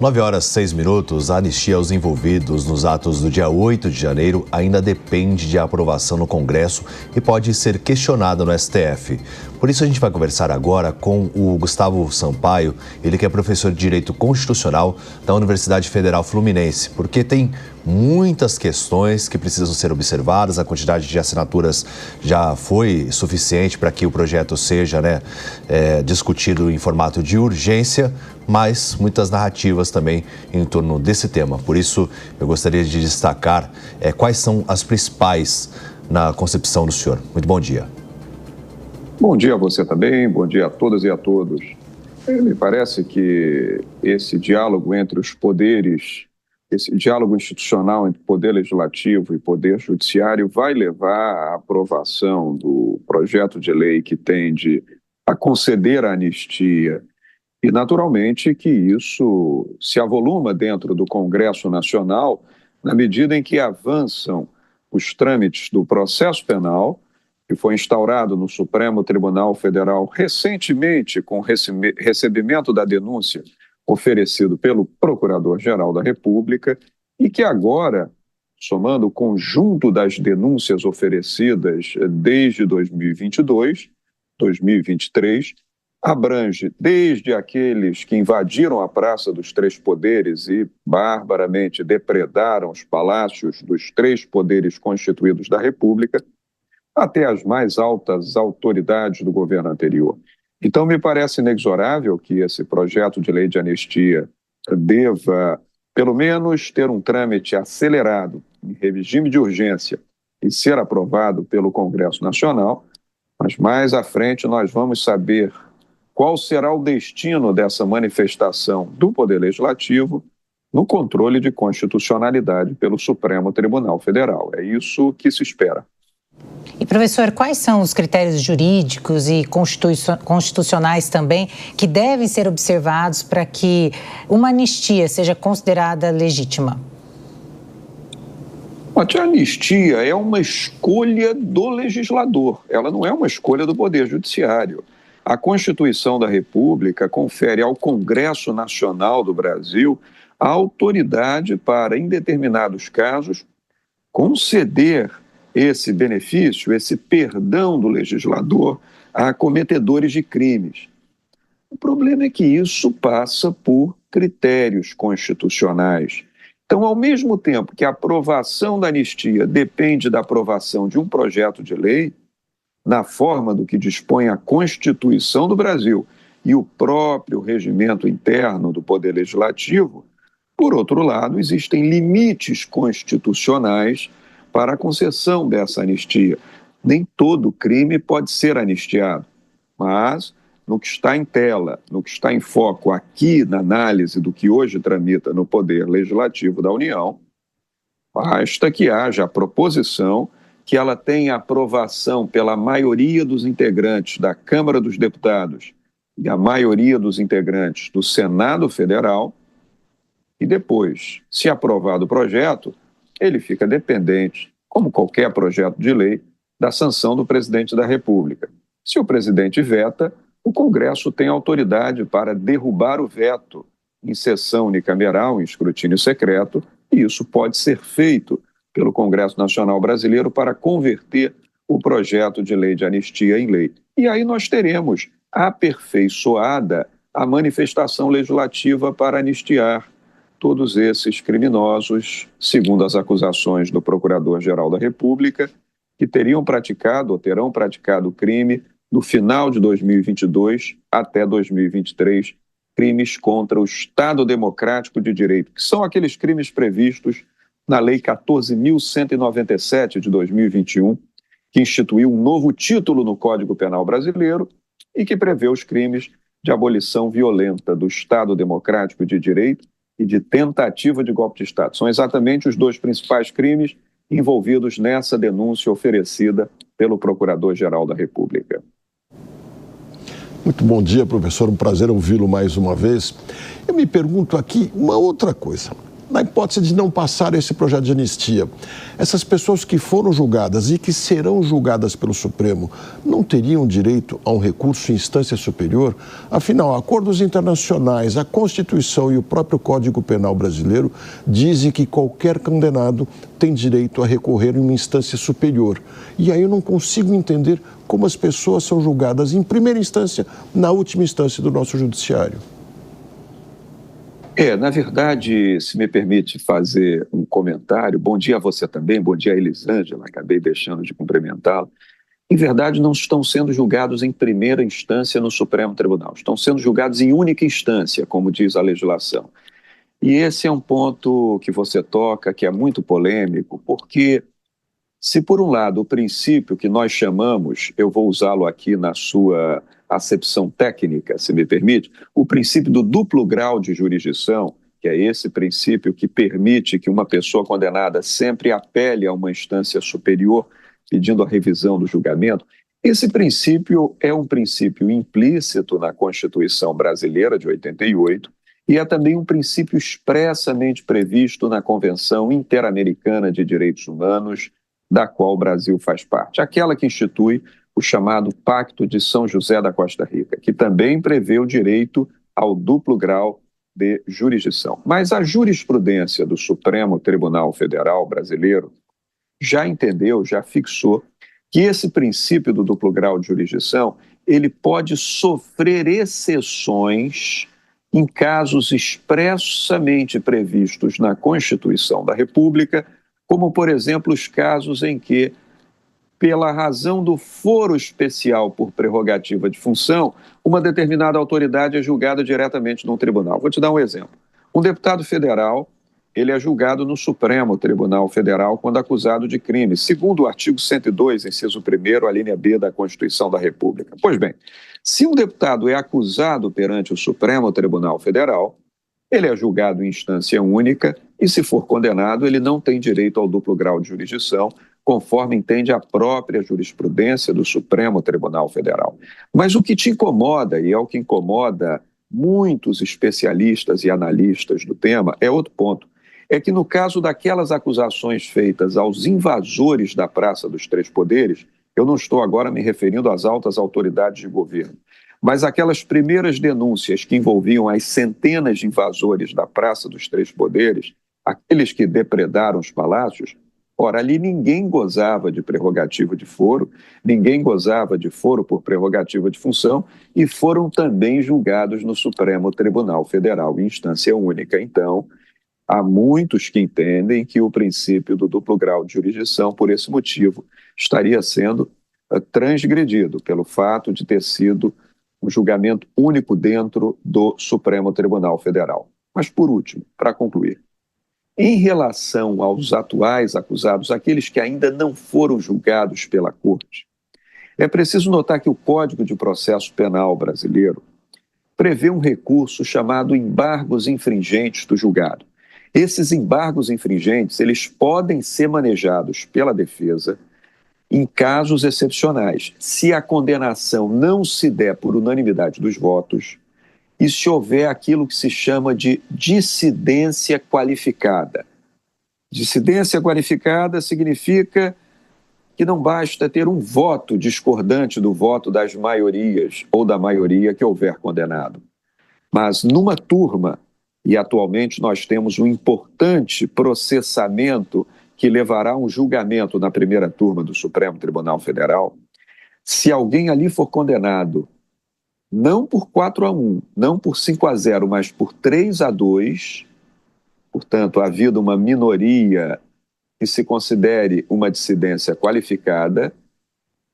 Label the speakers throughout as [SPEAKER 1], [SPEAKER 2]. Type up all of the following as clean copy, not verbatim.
[SPEAKER 1] 9h06. A anistia aos envolvidos nos atos do dia 8 de janeiro ainda depende de aprovação no Congresso e pode ser questionada no STF. Por isso a gente vai conversar agora com o Gustavo Sampaio, ele que é professor de Direito Constitucional da Universidade Federal Fluminense, porque tem muitas questões que precisam ser observadas, a quantidade de assinaturas já foi suficiente para que o projeto seja discutido em formato de urgência, mas muitas narrativas também em torno desse tema. Por isso, eu gostaria de destacar quais são as principais na concepção do senhor. Muito bom dia.
[SPEAKER 2] Bom dia a você também, bom dia a todas e a todos. Me parece que esse diálogo entre os poderes, esse diálogo institucional entre poder legislativo e poder judiciário vai levar à aprovação do projeto de lei que tende a conceder a anistia e, naturalmente, que isso se avoluma dentro do Congresso Nacional na medida em que avançam os trâmites do processo penal, que foi instaurado no Supremo Tribunal Federal recentemente com o recebimento da denúncia oferecido pelo Procurador-Geral da República e que agora, somando o conjunto das denúncias oferecidas desde 2022, 2023, abrange desde aqueles que invadiram a Praça dos Três Poderes e barbaramente depredaram os palácios dos três poderes constituídos da República, até as mais altas autoridades do governo anterior. Então, me parece inexorável que esse projeto de lei de anistia deva, pelo menos, ter um trâmite acelerado, em regime de urgência, e ser aprovado pelo Congresso Nacional, mas mais à frente nós vamos saber qual será o destino dessa manifestação do Poder Legislativo no controle de constitucionalidade pelo Supremo Tribunal Federal. É isso que se espera.
[SPEAKER 3] E, professor, quais são os critérios jurídicos e constitucionais também que devem ser observados para que uma anistia seja considerada legítima?
[SPEAKER 2] A anistia é uma escolha do legislador, ela não é uma escolha do Poder Judiciário. A Constituição da República confere ao Congresso Nacional do Brasil a autoridade para, em determinados casos, conceder esse benefício, esse perdão do legislador a cometedores de crimes. O problema é que isso passa por critérios constitucionais. Então, ao mesmo tempo que a aprovação da anistia depende da aprovação de um projeto de lei, na forma do que dispõe a Constituição do Brasil e o próprio regimento interno do Poder Legislativo, por outro lado, existem limites constitucionais para a concessão dessa anistia. Nem todo crime pode ser anistiado, mas no que está em tela, no que está em foco aqui na análise do que hoje tramita no Poder Legislativo da União, basta que haja a proposição que ela tenha aprovação pela maioria dos integrantes da Câmara dos Deputados e a maioria dos integrantes do Senado Federal, e depois, se aprovado o projeto, ele fica dependente, como qualquer projeto de lei, da sanção do presidente da República. Se o presidente veta, o Congresso tem autoridade para derrubar o veto em sessão unicameral, em escrutínio secreto, e isso pode ser feito pelo Congresso Nacional Brasileiro para converter o projeto de lei de anistia em lei. E aí nós teremos aperfeiçoada a manifestação legislativa para anistiar todos esses criminosos, segundo as acusações do Procurador-Geral da República, que teriam praticado ou terão praticado crime no final de 2022 até 2023, crimes contra o Estado Democrático de Direito, que são aqueles crimes previstos na Lei 14.197 de 2021, que instituiu um novo título no Código Penal brasileiro e que prevê os crimes de abolição violenta do Estado Democrático de Direito e de tentativa de golpe de Estado. São exatamente os dois principais crimes envolvidos nessa denúncia oferecida pelo Procurador-Geral da República.
[SPEAKER 4] Muito bom dia, professor. Um prazer ouvi-lo mais uma vez. Eu me pergunto aqui uma outra coisa. na hipótese de não passar esse projeto de anistia, essas pessoas que foram julgadas e que serão julgadas pelo Supremo não teriam direito a um recurso em instância superior? Afinal, acordos internacionais, a Constituição e o próprio Código Penal brasileiro dizem que qualquer condenado tem direito a recorrer em uma instância superior. E aí eu não consigo entender como as pessoas são julgadas em primeira instância, na última instância do nosso judiciário.
[SPEAKER 2] Na verdade, se me permite fazer um comentário, bom dia a você também, bom dia a Elisângela, acabei deixando de cumprimentá-la. Em verdade, não estão sendo julgados em primeira instância no Supremo Tribunal, estão sendo julgados em única instância, como diz a legislação. E esse é um ponto que você toca, que é muito polêmico, porque se por um lado o princípio que nós chamamos, eu vou usá-lo aqui na sua acepção técnica, se me permite, o princípio do duplo grau de jurisdição, que é esse princípio que permite que uma pessoa condenada sempre apele a uma instância superior pedindo a revisão do julgamento, esse princípio é um princípio implícito na Constituição brasileira de 88 e é também um princípio expressamente previsto na Convenção Interamericana de Direitos Humanos, da qual o Brasil faz parte, aquela que institui o chamado Pacto de São José da Costa Rica, que também prevê o direito ao duplo grau de jurisdição. Mas a jurisprudência do Supremo Tribunal Federal brasileiro já entendeu, já fixou, que esse princípio do duplo grau de jurisdição, ele pode sofrer exceções em casos expressamente previstos na Constituição da República, como, por exemplo, os casos em que, pela razão do foro especial por prerrogativa de função, uma determinada autoridade é julgada diretamente num tribunal. Vou te dar um exemplo. Um deputado federal, ele é julgado no Supremo Tribunal Federal quando acusado de crime, segundo o artigo 102, inciso 1º, a linha B da Constituição da República. Pois bem, se um deputado é acusado perante o Supremo Tribunal Federal, ele é julgado em instância única e, se for condenado, ele não tem direito ao duplo grau de jurisdição, conforme entende a própria jurisprudência do Supremo Tribunal Federal. Mas o que te incomoda, e é o que incomoda muitos especialistas e analistas do tema, é outro ponto. É que no caso daquelas acusações feitas aos invasores da Praça dos Três Poderes, eu não estou agora me referindo às altas autoridades de governo, mas aquelas primeiras denúncias que envolviam as centenas de invasores da Praça dos Três Poderes, aqueles que depredaram os palácios, ora, ali ninguém gozava de prerrogativa de foro, ninguém gozava de foro por prerrogativa de função e foram também julgados no Supremo Tribunal Federal em instância única. Então, há muitos que entendem que o princípio do duplo grau de jurisdição, por esse motivo, estaria sendo transgredido pelo fato de ter sido um julgamento único dentro do Supremo Tribunal Federal. Mas, por último, para concluir, em relação aos atuais acusados, aqueles que ainda não foram julgados pela Corte, é preciso notar que o Código de Processo Penal brasileiro prevê um recurso chamado embargos infringentes do julgado. Esses embargos infringentes, eles podem ser manejados pela defesa em casos excepcionais, se a condenação não se der por unanimidade dos votos e se houver aquilo que se chama de dissidência qualificada. Dissidência qualificada significa que não basta ter um voto discordante do voto das maiorias ou da maioria que houver condenado. Mas numa turma, e atualmente nós temos um importante processamento que levará a um julgamento na primeira turma do Supremo Tribunal Federal, se alguém ali for condenado não por 4-1, não por 5-0, mas por 3-2, portanto, havendo uma minoria que se considere uma dissidência qualificada,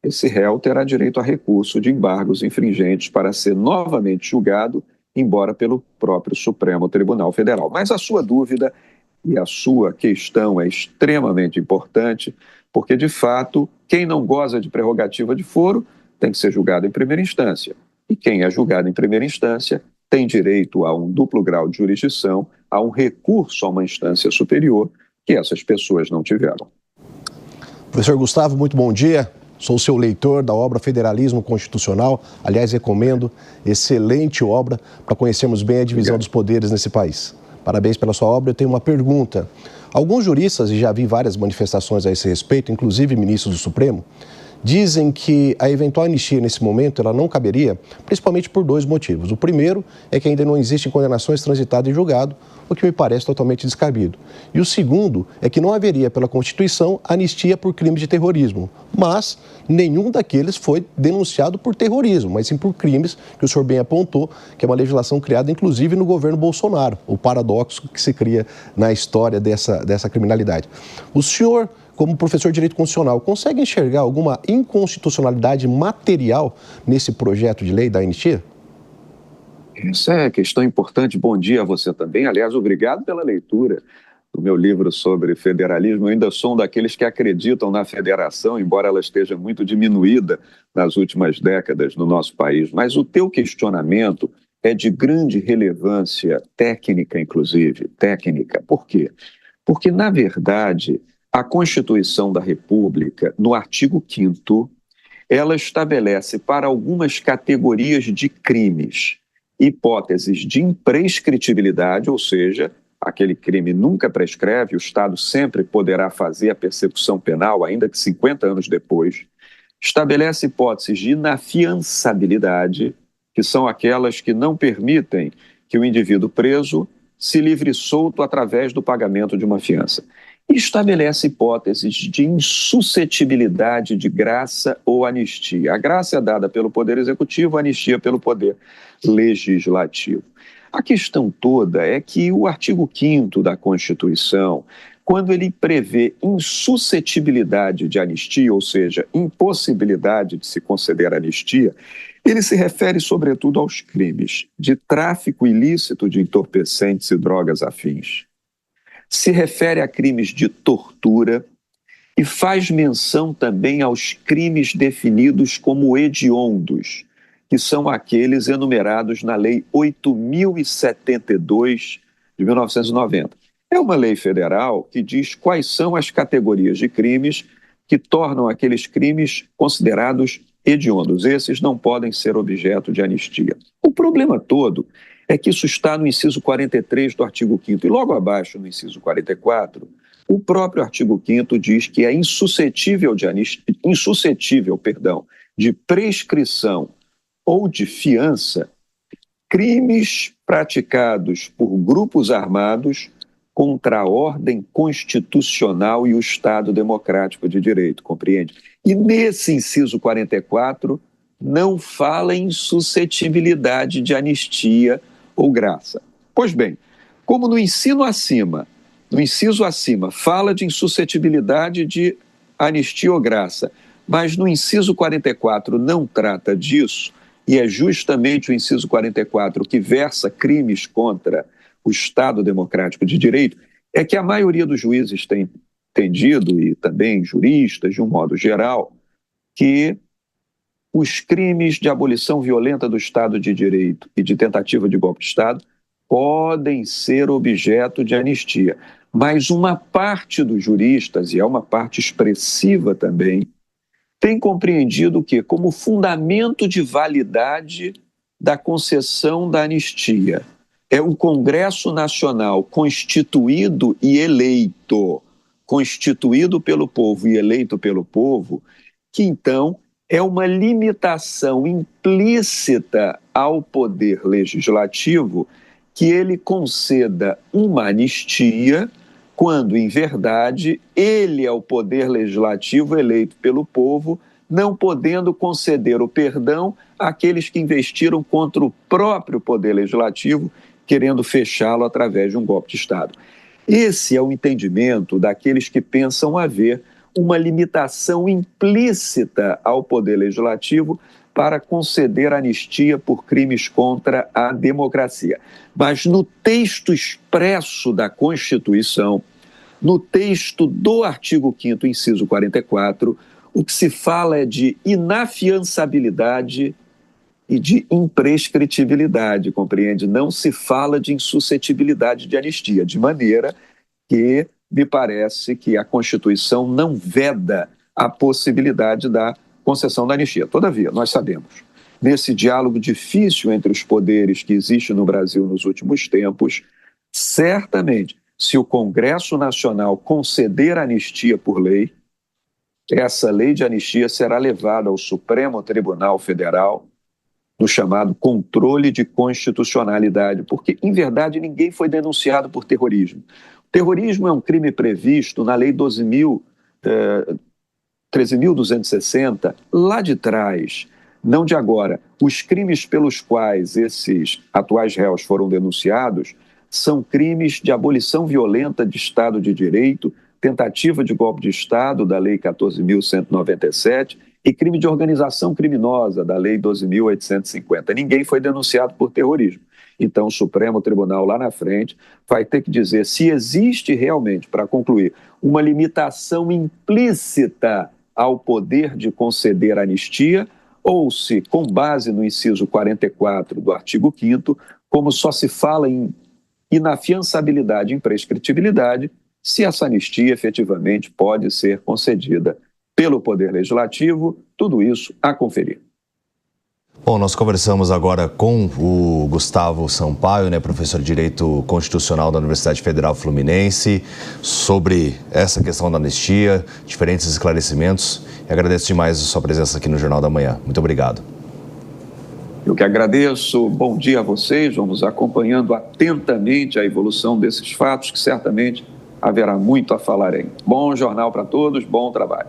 [SPEAKER 2] esse réu terá direito a recurso de embargos infringentes para ser novamente julgado, embora pelo próprio Supremo Tribunal Federal. Mas a sua dúvida e a sua questão é extremamente importante, porque, de fato, quem não goza de prerrogativa de foro tem que ser julgado em primeira instância. E quem é julgado em primeira instância tem direito a um duplo grau de jurisdição, a um recurso a uma instância superior, que essas pessoas não tiveram.
[SPEAKER 5] Professor Gustavo, muito bom dia. Sou seu leitor da obra Federalismo Constitucional. Aliás, recomendo, excelente obra para conhecermos bem a divisão dos poderes nesse país. Parabéns pela sua obra. Eu tenho uma pergunta. Alguns juristas, e já vi várias manifestações a esse respeito, inclusive ministros do Supremo, dizem que a eventual anistia nesse momento ela não caberia, principalmente por dois motivos. O primeiro é que ainda não existem condenações transitadas em julgado, o que me parece totalmente descabido. E o segundo é que não haveria pela Constituição anistia por crime de terrorismo, mas nenhum daqueles foi denunciado por terrorismo, mas sim por crimes que o senhor bem apontou, que é uma legislação criada inclusive no governo Bolsonaro, o paradoxo que se cria na história dessa criminalidade. O senhor, como professor de Direito Constitucional, consegue enxergar alguma inconstitucionalidade material nesse projeto de lei da anistia?
[SPEAKER 2] Essa é questão importante. Bom dia a você também. Aliás, obrigado pela leitura do meu livro sobre federalismo. Eu ainda sou um daqueles que acreditam na federação, embora ela esteja muito diminuída nas últimas décadas no nosso país. Mas o teu questionamento é de grande relevância técnica, inclusive. Técnica. Por quê? Porque, na verdade, a Constituição da República, no artigo 5º, ela estabelece para algumas categorias de crimes hipóteses de imprescritibilidade, ou seja, aquele crime nunca prescreve, o Estado sempre poderá fazer a persecução penal, ainda que 50 anos depois. Estabelece hipóteses de inafiançabilidade, que são aquelas que não permitem que o indivíduo preso se livre solto através do pagamento de uma fiança. E estabelece hipóteses de insuscetibilidade de graça ou anistia. A graça é dada pelo Poder Executivo, a anistia pelo Poder Legislativo. A questão toda é que o artigo 5º da Constituição, quando ele prevê insuscetibilidade de anistia, ou seja, impossibilidade de se conceder anistia, ele se refere, sobretudo, aos crimes de tráfico ilícito de entorpecentes e drogas afins. Se refere a crimes de tortura e faz menção também aos crimes definidos como hediondos, que são aqueles enumerados na Lei 8.072 de 1990. É uma lei federal que diz quais são as categorias de crimes que tornam aqueles crimes considerados hediondos. Esses não podem ser objeto de anistia. O problema todo é que isso está no inciso 43 do artigo 5º. E logo abaixo, no inciso 44, o próprio artigo 5º diz que é insuscetível de prescrição ou de fiança crimes praticados por grupos armados contra a ordem constitucional e o Estado democrático de direito, compreende? E nesse inciso 44 não fala em suscetibilidade de anistia ou graça. Pois bem, como no inciso acima fala de insuscetibilidade de anistia ou graça, mas no inciso 44 não trata disso, e é justamente o inciso 44 que versa crimes contra o Estado democrático de direito, é que a maioria dos juízes tem entendido, e também juristas, de um modo geral, que os crimes de abolição violenta do Estado de Direito e de tentativa de golpe de Estado podem ser objeto de anistia. Mas uma parte dos juristas, e é uma parte expressiva também, tem compreendido que, como fundamento de validade da concessão da anistia, é o Congresso Nacional constituído e eleito, constituído pelo povo e eleito pelo povo, que então é uma limitação implícita ao poder legislativo que ele conceda uma anistia quando, em verdade, ele é o poder legislativo eleito pelo povo, não podendo conceder o perdão àqueles que investiram contra o próprio poder legislativo, querendo fechá-lo através de um golpe de Estado. Esse é o entendimento daqueles que pensam haver uma limitação implícita ao poder legislativo para conceder anistia por crimes contra a democracia. Mas no texto expresso da Constituição, no texto do artigo 5º, inciso 44, o que se fala é de inafiançabilidade e de imprescritibilidade, compreende? Não se fala de insuscetibilidade de anistia, de maneira que me parece que a Constituição não veda a possibilidade da concessão da anistia. Todavia, nós sabemos, nesse diálogo difícil entre os poderes que existe no Brasil nos últimos tempos, Certamente, se o Congresso Nacional conceder anistia por lei, essa lei de anistia será levada ao Supremo Tribunal Federal no chamado controle de constitucionalidade, porque, em verdade, ninguém foi denunciado por terrorismo. O terrorismo é um crime previsto na Lei 13.260, lá de trás, não de agora. Os crimes pelos quais esses atuais réus foram denunciados são crimes de abolição violenta de Estado de Direito, tentativa de golpe de Estado, da Lei 14.197, e crime de organização criminosa, da Lei 12.850. Ninguém foi denunciado por terrorismo. Então, o Supremo Tribunal, lá na frente, vai ter que dizer se existe realmente, para concluir, uma limitação implícita ao poder de conceder anistia, ou se, com base no inciso 44 do artigo 5º, como só se fala em inafiançabilidade e imprescritibilidade, se essa anistia efetivamente pode ser concedida pelo Poder Legislativo, tudo isso a conferir.
[SPEAKER 1] Bom, nós conversamos agora com o Gustavo Sampaio, professor de Direito Constitucional da Universidade Federal Fluminense, sobre essa questão da anistia, diferentes esclarecimentos. E agradeço demais a sua presença aqui no Jornal da Manhã. Muito obrigado.
[SPEAKER 2] Eu que agradeço. Bom dia a vocês. Vamos acompanhando atentamente a evolução desses fatos, que certamente haverá muito a falar aí. Bom jornal para todos, bom trabalho.